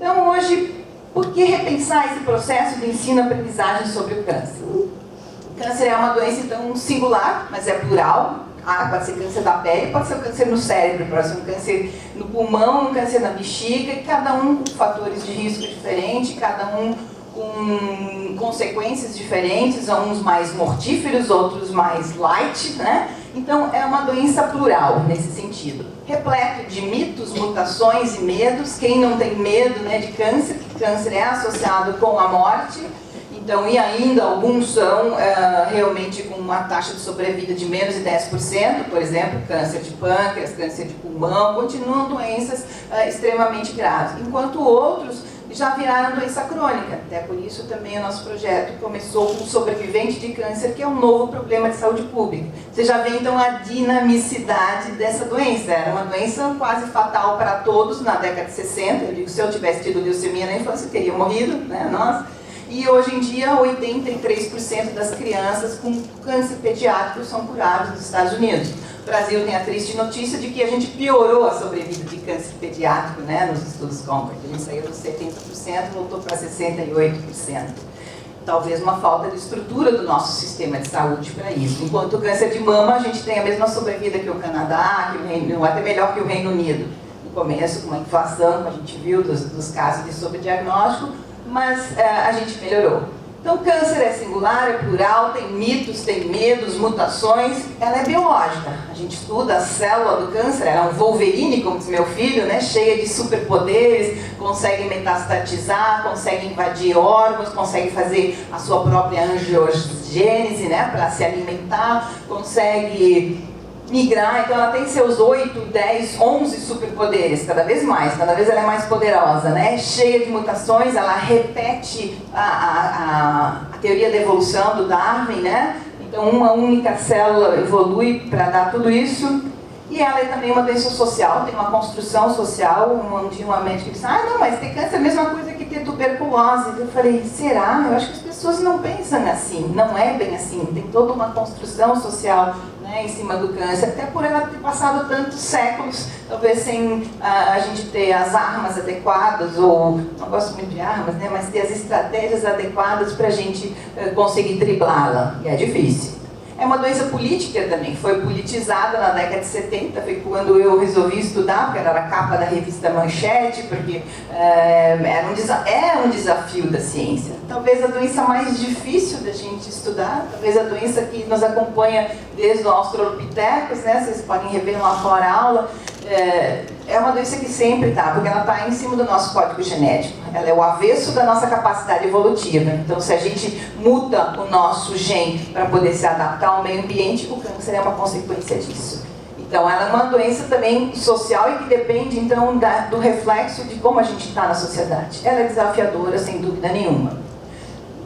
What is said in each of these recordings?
Então, hoje, por que repensar esse processo de ensino-aprendizagem sobre o câncer? O câncer é uma doença, então, singular, mas é plural. Pode ser câncer da pele, pode ser um câncer no cérebro, pode ser um câncer no pulmão, um câncer na bexiga, e cada um com fatores de risco diferentes, cada um com consequências diferentes, uns mais mortíferos, outros mais light, né? Então, é uma doença plural nesse sentido. Repleto de mitos, mutações e medos. Quem não tem medo, né, de câncer, que câncer é associado com a morte. Então, e ainda alguns são realmente com uma taxa de sobrevida de menos de 10%, por exemplo, câncer de pâncreas, câncer de pulmão, continuam doenças extremamente graves, enquanto outros já viraram doença crônica. Até por isso também o nosso projeto começou com sobrevivente de câncer, que é um novo problema de saúde pública. Você já vê então a dinamicidade dessa doença. Era uma doença quase fatal para todos na década de 60. Eu digo, se eu tivesse tido leucemia na infância, eu teria morrido, né, nós. E hoje em dia, 83% das crianças com câncer pediátrico são curadas nos Estados Unidos. O Brasil tem a triste notícia de que a gente piorou a sobrevida de câncer pediátrico, né, nos estudos Concord. A gente saiu dos 70%, voltou para 68%. Talvez uma falta de estrutura do nosso sistema de saúde para isso. Enquanto o câncer de mama, a gente tem a mesma sobrevida que o Canadá, que o Reino, até melhor que o Reino Unido. No começo, com uma inflação, como a gente viu, dos casos de sobrediagnóstico, mas a gente melhorou. Então, câncer é singular, é plural, tem mitos, tem medos, mutações, ela é biológica. A gente estuda a célula do câncer, ela é um Wolverine, como diz meu filho, né, cheia de superpoderes, consegue metastatizar, consegue invadir órgãos, consegue fazer a sua própria angiogênese, né, para se alimentar, consegue migrar, então ela tem seus 8, 10, 11 superpoderes, cada vez ela é mais poderosa, né? Cheia de mutações, ela repete a teoria da evolução do Darwin, né? Então uma única célula evolui para dar tudo isso. E ela é também uma doença social, tem uma construção social. Um dia uma médica disse, não, mas ter câncer é a mesma coisa que ter tuberculose. Eu falei, será? Eu acho que as pessoas não pensam assim, não é bem assim, tem toda uma construção social, né, em cima do câncer, até por ela ter passado tantos séculos, talvez sem a gente ter as armas adequadas, ou, não gosto muito de armas, né, mas ter as estratégias adequadas para a gente conseguir driblá-la, e é difícil. É uma doença política também, foi politizada na década de 70, foi quando eu resolvi estudar, porque era a capa da revista Manchete, porque é um desafio da ciência. Talvez a doença mais difícil da gente estudar, talvez a doença que nos acompanha desde o Australopithecus, né? Vocês podem rever lá fora a aula. É uma doença que sempre está, porque ela está em cima do nosso código genético. Ela é o avesso da nossa capacidade evolutiva. Então, se a gente muda o nosso gene para poder se adaptar ao meio ambiente, o câncer é uma consequência disso. Então, ela é uma doença também social e que depende, então, do reflexo de como a gente está na sociedade. Ela é desafiadora, sem dúvida nenhuma.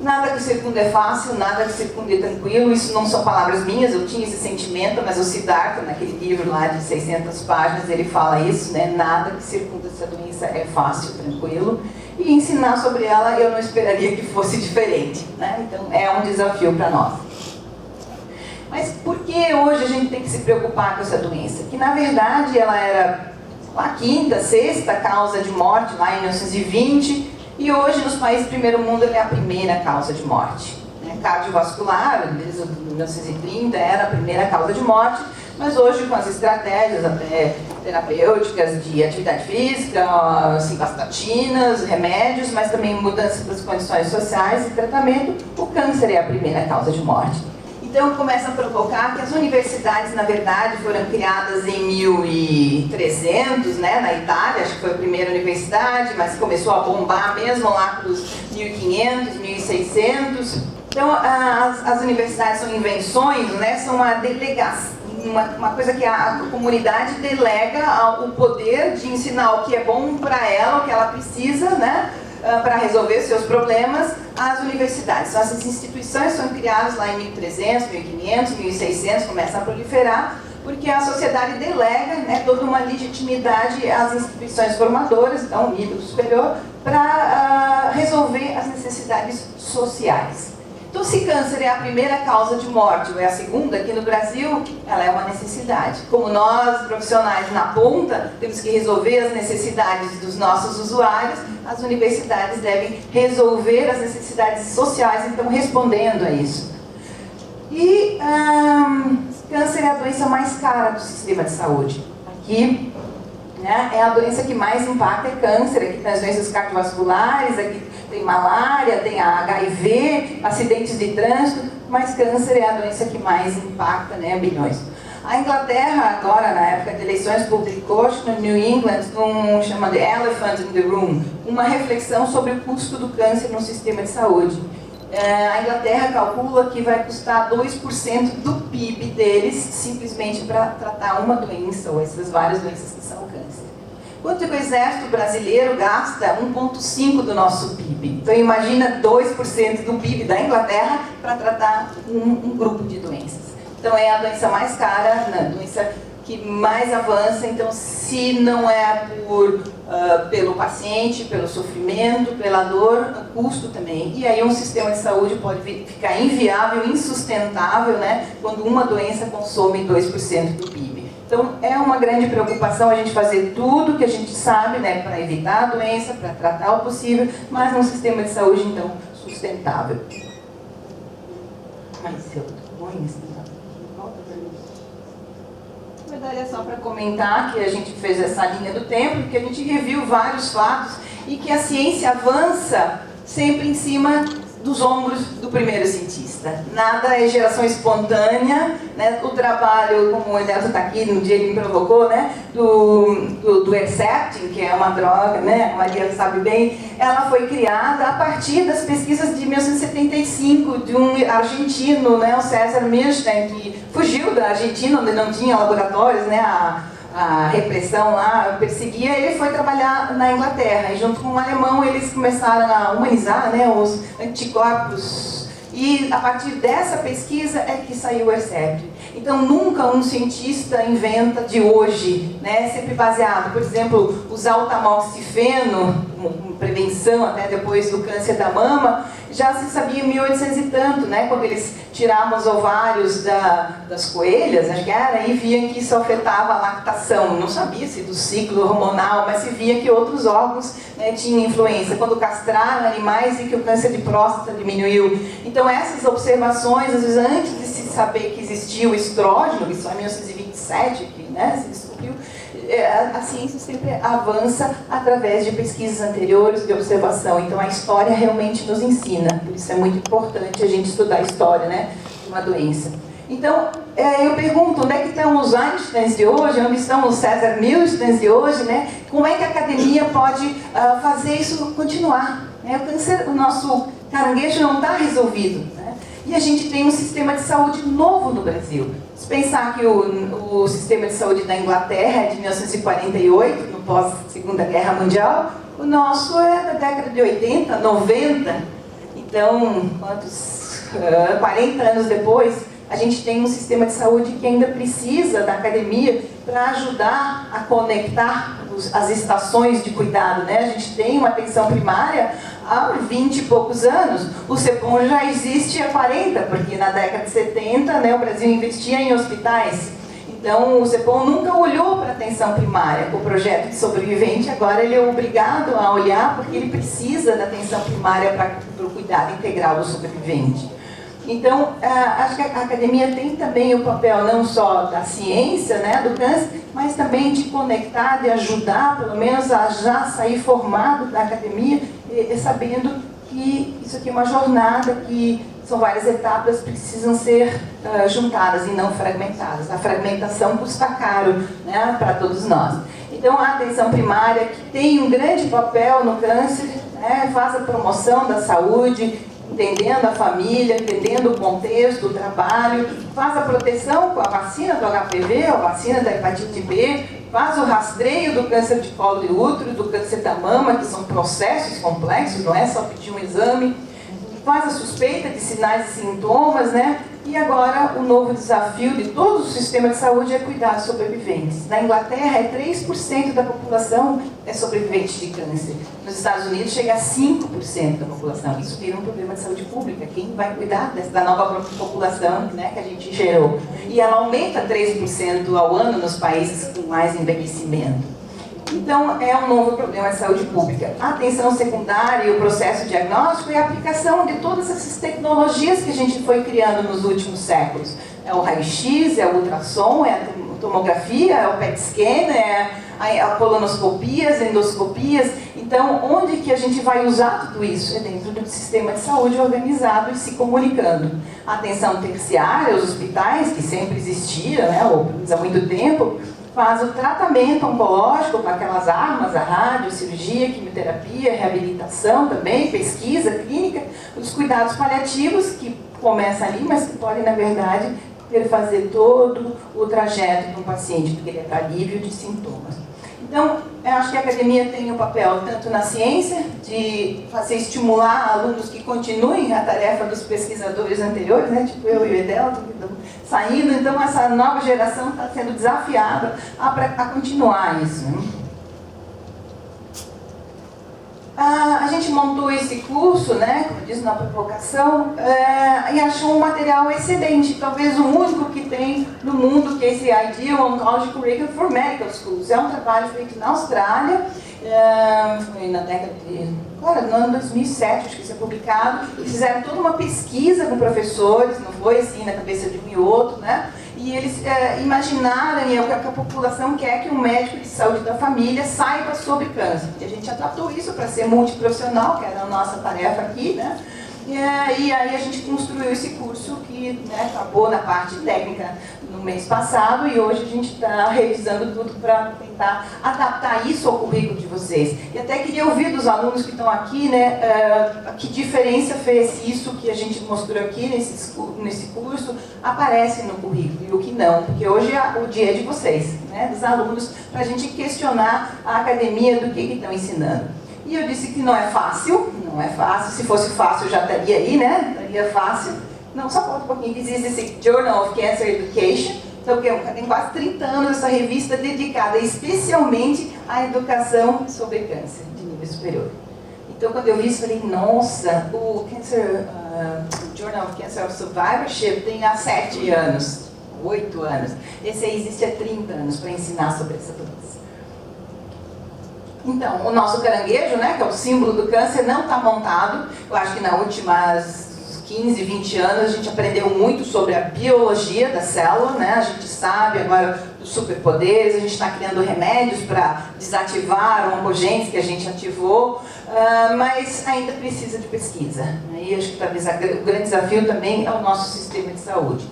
Nada que circunda é fácil, nada que circunda é tranquilo, isso não são palavras minhas, eu tinha esse sentimento, mas o Siddhartha, naquele livro lá de 600 páginas, ele fala isso, né? Nada que circunda essa doença é fácil, tranquilo, e ensinar sobre ela eu não esperaria que fosse diferente, né? Então é um desafio para nós. Mas por que hoje a gente tem que se preocupar com essa doença? Que na verdade ela era a quinta, sexta causa de morte lá em 1920, e hoje, nos países do primeiro mundo, ele é a primeira causa de morte. Cardiovascular, desde 1930, era a primeira causa de morte, mas hoje, com as estratégias até terapêuticas de atividade física, simvastatinas, remédios, mas também mudança das condições sociais e tratamento, o câncer é a primeira causa de morte. Então, começa a provocar que as universidades, na verdade, foram criadas em 1300, né, na Itália, acho que foi a primeira universidade, mas começou a bombar mesmo lá para os 1500, 1600. Então, as universidades são invenções, né, são uma delegação, uma coisa que a comunidade delega o poder de ensinar o que é bom para ela, o que ela precisa, né, para resolver seus problemas, às universidades. Então, essas instituições são criadas lá em 1300, 1500, 1600, começam a proliferar, porque a sociedade delega, né, toda uma legitimidade às instituições formadoras, então, o nível superior, para resolver as necessidades sociais. Então, se câncer é a primeira causa de morte ou é a segunda, aqui no Brasil, ela é uma necessidade. Como nós, profissionais na ponta, temos que resolver as necessidades dos nossos usuários, as universidades devem resolver as necessidades sociais, então respondendo a isso. E câncer é a doença mais cara do sistema de saúde. Aqui, né, é a doença que mais impacta, é câncer. Aqui tem as doenças cardiovasculares, aqui tem malária, tem a HIV, acidentes de trânsito, mas câncer é a doença que mais impacta, né, bilhões. A Inglaterra, agora, na época de eleições, publicou no New England chamado Elephant in the Room, uma reflexão sobre o custo do câncer no sistema de saúde. A Inglaterra calcula que vai custar 2% do PIB deles simplesmente para tratar uma doença, ou essas várias doenças que são o câncer. Quanto que o exército brasileiro gasta? 1,5% do nosso PIB. Então imagina 2% do PIB da Inglaterra para tratar um grupo de doenças. Então é a doença mais cara, a doença que mais avança. Então, se não é pelo paciente, pelo sofrimento, pela dor, o custo também. E aí um sistema de saúde pode ficar inviável, insustentável, né, quando uma doença consome 2% do PIB. Então, é uma grande preocupação a gente fazer tudo que a gente sabe, né, para evitar a doença, para tratar o possível, mas num sistema de saúde, então, sustentável. Mas eu vou ensinar. Na verdade, é só para comentar que a gente fez essa linha do tempo, que a gente reviu vários fatos e que a ciência avança sempre em cima dos ombros do primeiro cientista. Nada é geração espontânea, né? O trabalho, como o Edelson está aqui, no dia ele me provocou, né? do Herceptin, que é uma droga, né? A Maria sabe bem, ela foi criada a partir das pesquisas de 1975, de um argentino, né? O César Milstein, que fugiu da Argentina, onde não tinha laboratórios, né? A repressão lá perseguia, ele foi trabalhar na Inglaterra e junto com um alemão eles começaram a humanizar, né, os anticorpos, e a partir dessa pesquisa é que saiu o Herceptin. Então nunca um cientista inventa de hoje, né, sempre baseado, por exemplo, usar o tamoxifeno como prevenção até depois do câncer da mama, já se sabia em 1800 e tanto, né, quando eles tiravam os ovários das coelhas, acho que era, e viam que isso afetava a lactação. Não sabia se do ciclo hormonal, mas se via que outros órgãos, né, tinham influência. Quando castraram animais e que o câncer de próstata diminuiu. Então essas observações, às vezes antes de se saber que existia o estrógeno, isso é em 1927 que, né, se descobriu, a ciência sempre avança através de pesquisas anteriores, de observação. Então a história realmente nos ensina. Por isso é muito importante a gente estudar a história, né, de uma doença. Então, eu pergunto, onde é que estão os Einsteins de hoje? Onde estão os César Milsteins de hoje, né? Como é que a academia pode fazer isso continuar? Né? O câncer, o nosso caranguejo não está resolvido, né? E a gente tem um sistema de saúde novo no Brasil. Se pensar que o sistema de saúde da Inglaterra é de 1948, no pós-Segunda Guerra Mundial, o nosso é da década de 80, 90. Então, 40 anos depois, a gente tem um sistema de saúde que ainda precisa da academia para ajudar a conectar as estações de cuidado, né? A gente tem uma atenção primária há 20 e poucos anos. O CEPOM já existe há 40, porque na década de 70, né, o Brasil investia em hospitais. Então, o CEPOM nunca olhou para a atenção primária. O projeto de sobrevivente, agora ele é obrigado a olhar, porque ele precisa da atenção primária para o cuidado integral do sobrevivente. Então, acho que a academia tem também o papel não só da ciência, né, do câncer, mas também de conectar, de ajudar, pelo menos, a já sair formado da academia, sabendo que isso aqui é uma jornada, que são várias etapas que precisam ser juntadas e não fragmentadas. A fragmentação custa caro, né, para todos nós. Então, a atenção primária, que tem um grande papel no câncer, né, faz a promoção da saúde, entendendo a família, entendendo o contexto, o trabalho, faz a proteção com a vacina do HPV, a vacina da hepatite B, faz o rastreio do câncer de colo de útero, do câncer da mama, que são processos complexos, não é só pedir um exame, faz a suspeita de sinais e sintomas, né? E agora, o novo desafio de todo o sistema de saúde é cuidar dos sobreviventes. Na Inglaterra, 3% da população é sobrevivente de câncer. Nos Estados Unidos, chega a 5% da população. Isso vira um problema de saúde pública. Quem vai cuidar da nova população, né, que a gente gerou? E ela aumenta 3% ao ano nos países com mais envelhecimento. Então, é um novo problema de saúde pública. A atenção secundária e o processo diagnóstico é a aplicação de todas essas tecnologias que a gente foi criando nos últimos séculos. É o raio-x, é o ultrassom, é a tomografia, é o PET scan, é a colonoscopia, as endoscopias. Então, onde que a gente vai usar tudo isso? É dentro do sistema de saúde organizado e se comunicando. A atenção terciária, os hospitais, que sempre existiam, né, ou há muito tempo, faz o tratamento oncológico com aquelas armas, a rádio, cirurgia, quimioterapia, reabilitação também, pesquisa clínica, os cuidados paliativos, que começam ali, mas que podem, na verdade, fazer todo o trajeto de um paciente, porque ele é para alívio de sintomas. Então, eu acho que a academia tem um papel tanto na ciência, de fazer estimular alunos que continuem a tarefa dos pesquisadores anteriores, né, tipo eu e o Edel, que estão saindo, então essa nova geração está sendo desafiada a continuar isso. Né? A gente montou esse curso, né, como eu disse na provocação, e achou um material excelente, talvez o único que tem no mundo, que é esse Ideal Oncology Curriculum for Medical Schools. É um trabalho feito na Austrália, foi na década de... Agora, no ano 2007, acho que isso é publicado, e fizeram toda uma pesquisa com professores, não foi assim na cabeça de um e outro, né? E eles imaginaram que a população quer que um médico de saúde da família saiba sobre câncer. E a gente adaptou isso para ser multiprofissional, que era a nossa tarefa aqui, né? E aí a gente construiu esse curso que, né, acabou na parte técnica no mês passado e hoje a gente está revisando tudo para tentar adaptar isso ao currículo de vocês. E até queria ouvir dos alunos que estão aqui, né, que diferença fez isso que a gente mostrou aqui nesse curso, aparece no currículo e o que não, porque hoje o dia é de vocês, né, dos alunos, para a gente questionar a academia do que estão ensinando. E eu disse que não é fácil, não é fácil. Se fosse fácil, eu já estaria aí, né? Estaria fácil. Não, só falta um pouquinho. Existe esse Journal of Cancer Education. Então, tem quase 30 anos essa revista dedicada especialmente à educação sobre câncer de nível superior. Então, quando eu vi isso, falei, nossa, o Journal of Cancer of Survivorship tem há 7 anos, 8 anos. Esse aí existe há 30 anos para ensinar sobre essa doença. Então, o nosso caranguejo, né, que é o símbolo do câncer, não está montado. Eu acho que nas últimas 15, 20 anos a gente aprendeu muito sobre a biologia da célula, né? A gente sabe agora dos superpoderes, a gente está criando remédios para desativar oncogenes que a gente ativou, mas ainda precisa de pesquisa. E acho que talvez o grande desafio também é o nosso sistema de saúde.